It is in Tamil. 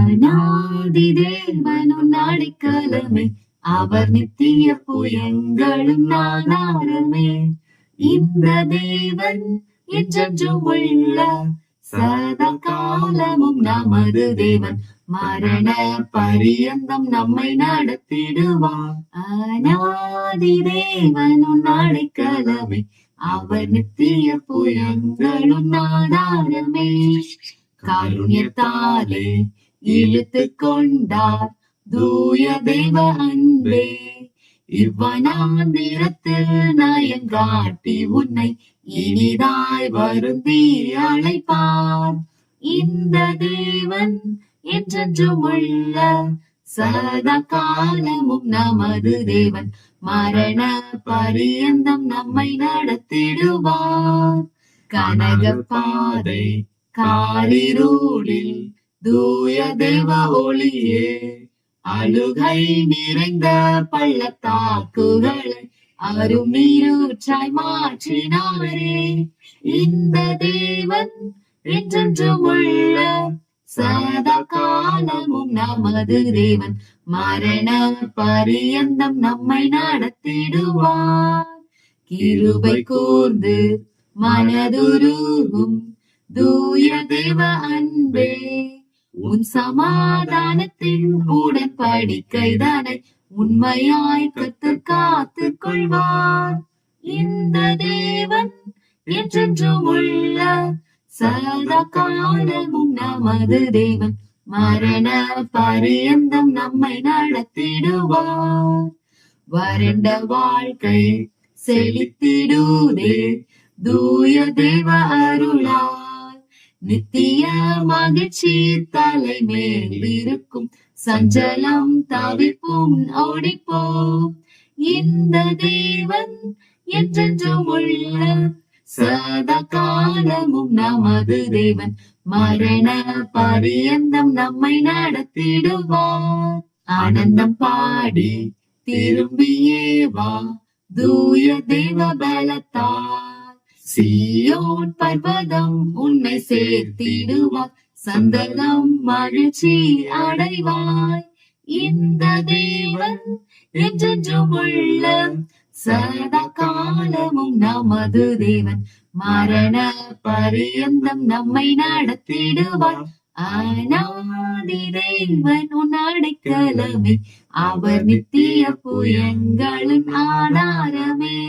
அநாதி தேவனுன் அடைக்கலமே, அவர் நித்திய புயங்களும் ஆதாரமே. இந்த தேவன் என்றென்றும் உள்ள சதா காலமும் நமது தேவன், மரண பரியந்தம் நம்மை நடத்திடுவார். அநாதி தேவனுன் அடைக்கலமே, அவர் நித்திய புயங்களும் ஆதாரமே. காருண்யத்தாலே இழுத்து கொண்டார் தூய தேவ அன்பே, இவ்வனாந்திரத்தில் நயங்காட்டி உன்னை இனிதாய் வருந்தி அழைப்பார். இந்த தேவன் என்றென்றும் உள்ள சதா காலமும் நமது தேவன், மரண பரியந்தம் நம்மை நடத்திடுவார். கனக பாதை காரிருளில் தூய தேவ ஒளியே, அழுகை நிறைந்த பள்ளத்தாக்குகளை அரும் நீரூற்றாய் மாற்றினாரே. இந்த தேவன் என்றென்றும் உள்ள சதா காலமும் நமது தேவன், மரண பரியந்தம் நம்மை நடத்திடுவார். கிருபை கூர்ந்து மனதுருகும் தூய தேவ அன்பே, உன் சமாதானத்தின் உடன்படிக்கைதானை உண்மையாய் கர்த்தர் காத்துக் கொள்வார். இந்த தேவன் என்றென்றும் உள்ள சதா காலமும் நமது தேவன், மரண பரியந்தம் நம்மை நடத்திடுவார். வறண்ட வாழ்க்கை செழித்திடுதே தூய தேவ அருளால், நித்திய மகிழ்ச்சி தலை மேல் இருக்கும், சஞ்சலம் தவிப்பும் ஓடிப்போம். இந்த தேவன் என்றென்றும் உள்ள சதா காலமும் நமது தேவன், மரண பரியந்தம் நம்மை நடத்திடுவார். ஆனந்தம் பாடி திரும்பியே வா தூய தேவ பலத்தார், சீயோன் பர்வதம் உன்னை சேர்த்திடுவார், சந்தனம் மகிழ்ச்சி அடைவாய். இந்த தேவன் என்றென்றும் உள்ள சதா காலமும் நமது தேவன், மரண பரியந்தம் நம்மை நடத்திடுவார். அநாதி தேவன் உன் அடைக்கலமே, அவர் நித்திய புயங்களும் ஆதாரமே.